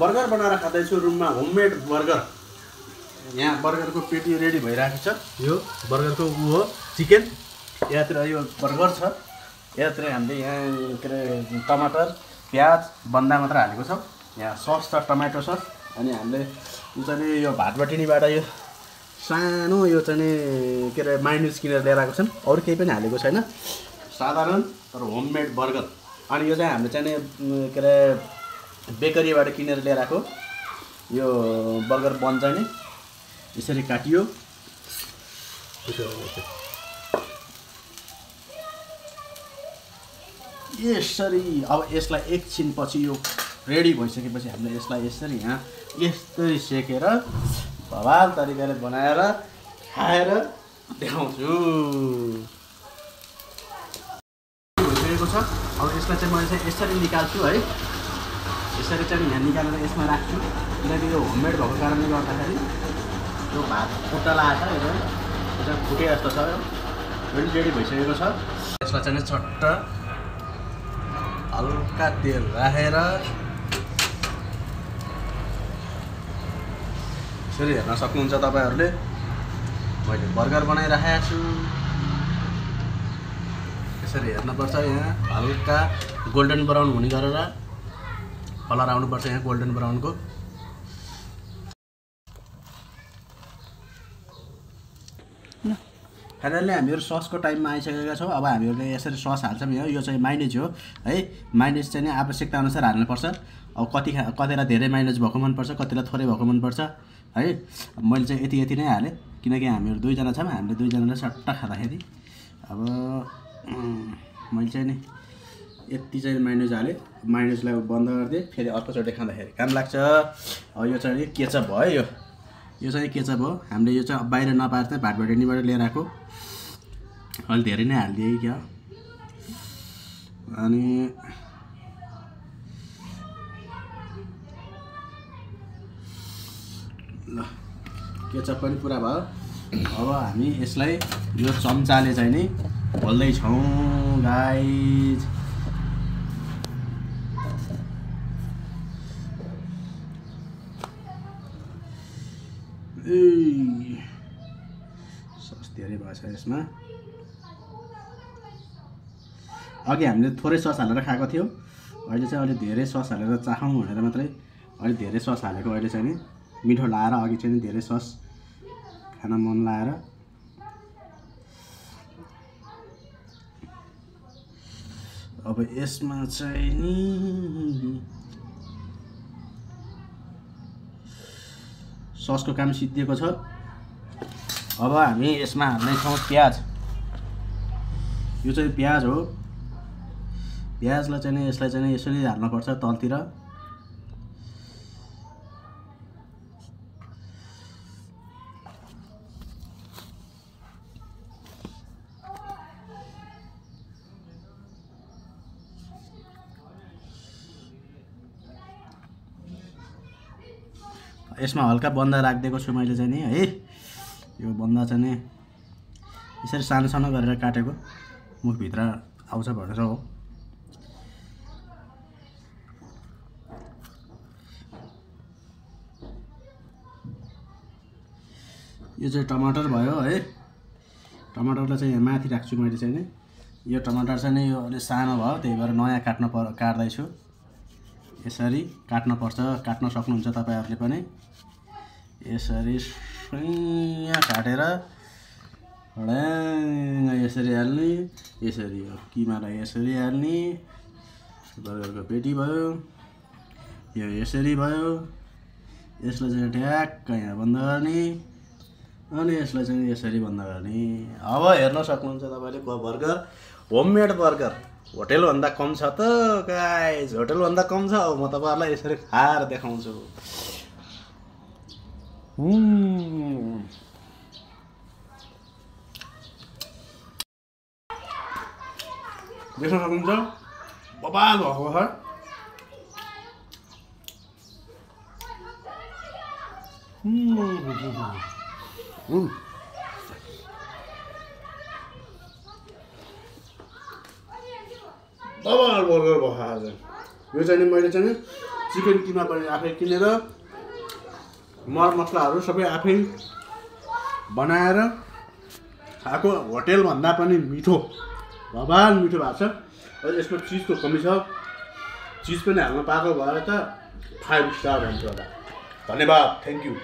Burger बनाएर खाँदैछु रुममा, होममेड बर्गर। यहाँ बर्गरको पेटी रेडी भइरहेको छ। यो बर्गरको हो चिकन, यहाँतिर यो बर्गर छ, यहाँतिर हामीले यहाँ के अरे टमाटर प्याज बन्दा मात्र हालेको छ। यहाँ सस छ, टमाटो सस। अनि हामीले यो चाहिँ यो भातबटिनीबाट यो सानो यो चाहिँ के अरे मायोनिज किनेर ल्याएर आएको छन्, अरू केही पनि हालेको छैन, साधारण तर होममेड बर्गर। अनि यो चाहिँ हामीले चाहिँ के अरे बेकरीबाट किनेर ल्याएर आएको यो बर्गर बन चाहिँ नि यसरी काटियो। यसरी अब यसलाई एकछिनपछि यो रेडी भइसकेपछि हामीले यसलाई यसरी यहाँ यस्तरी सेकेर भवाल तरिकाले बनाएर खाएर देखाउँछु। भइसकेको छ। अब यसलाई चाहिँ मैले चाहिँ यसरी निकाल्छु है, यसरी चाहिँ यहाँ निकालेर यसमा राख्छु, किनकि यो होममेड भएको कारणले गर्दाखेरि यो भात खुट्टा लागेको छ, यो चाहिँ फुटे जस्तो छ, यो रेडी भइसकेको छ। यसलाई चाहिँ छट्ट हल्का तेल राखेर यसरी हेर्न सक्नुहुन्छ तपाईँहरूले। मैले बर्गर बनाइराखेको छु, यसरी हेर्नुपर्छ। यहाँ हल्का गोल्डन ब्राउन हुने गरेर कलर आउनुपर्छ, यहाँ गोल्डन ब्राउनको। फाइनल्ली हामीहरू ससको टाइममा आइसकेका छौँ। अब हामीहरूले यसरी सस हाल्छौँ। यो चाहिँ माइनेज हो है, माइनेज चाहिँ नि आवश्यकता अनुसार हाल्नुपर्छ। अब कतिलाई धेरै माइनेज भएको मनपर्छ, कतिलाई थोरै भएको मनपर्छ है। मैले चाहिँ यति नै हालेँ, किनकि हामीहरू दुईजना छौँ, हामीले दुईजनाले सट्टा खाँदाखेरि अब मैले चाहिँ नि यति चाहिँ माइनेज हालेँ। माइनेजलाई बन्द गरिदिएँ, फेरि अर्कोचोटि खाँदाखेरि काम लाग्छ। अब यो चाहिँ केचप भयो, यो चाहिँ केचप हो। हामीले यो चाहिँ बाहिर नपाएर चाहिँ भातबटिनीबाट लिएर आएको, अलि धेरै नै हालिदिएँ क्या। अनि ल केचप पनि पुरा भयो। अब हामी यसलाई यो चम्चाले चाहिँ नि खोल्दैछौँ गाइज। सस धेरै भएछ यसमा। अघि हामीले थोरै सस हालेर खाएको थियो, अहिले चाहिँ अलि धेरै सस हालेर चाखौँ भनेर मात्रै अलि धेरै सस हालेको। अहिले चाहिँ नि मिठो लाएर, अघि चाहिँ नि धेरै सस खान मन लाएर। अब यसमा चाहिँ नि ससको काम सिद्धिएको छ। अब हामी यसमा हाल्नेछौँ प्याज। यो चाहिँ प्याज हो। प्याजलाई चाहिँ नि यसलाई चाहिँ यसरी हाल्नुपर्छ तलतिर। यसमा हल्का बन्दा राखिदिएको छु मैले चाहिँ नि है। यो बन्दा चाहिँ नि यसरी सानो सानो गरेर काटेको, मुखभित्र आउँछ भनेर हो। यो चाहिँ टमाटर भयो है। टमाटरलाई चाहिँ यहाँ माथि राख्छु मैले चाहिँ नि। यो टमाटर चाहिँ नि यो अलि सानो भयो, त्यही भएर नयाँ काट्दैछु। यसरी काट्नुपर्छ, काट्न सक्नुहुन्छ तपाईँहरूले पनि। यसरी यहाँ काटेर यसरी हाल्ने, यसरी हो किमालाई यसरी हाल्ने। बर्गरको पेटी भयो, यो यसरी भयो। यसलाई चाहिँ ठ्याक्क यहाँ बन्द गर्ने, अनि यसलाई चाहिँ यसरी बन्द गर्ने। अब हेर्न सक्नुहुन्छ तपाईँले बर्गर, होममेड बर्गर। होटेलभन्दा कम छ त गाइज, होटेलभन्दा कम छ। अब म तपाईँहरूलाई यसरी खाएर देखाउँछु। देख्न सक्नुहुन्छ बबाल भएको छ। बबाल बर्गर भयो आज। यो चाहिँ नि मैले चाहिँ चिकन किमा पनि आफै किनेर मरमसलाहरू सबै आफै बनाएर खाएको होटेलभन्दा पनि मिठो भवान मिठो भएको छ। र यसमा चिजको कमी छ, चिज पनि हाल्न पाएको भएर त 5 स्टार हुन्छ होला। धन्यवाद, थ्याङ्क यू।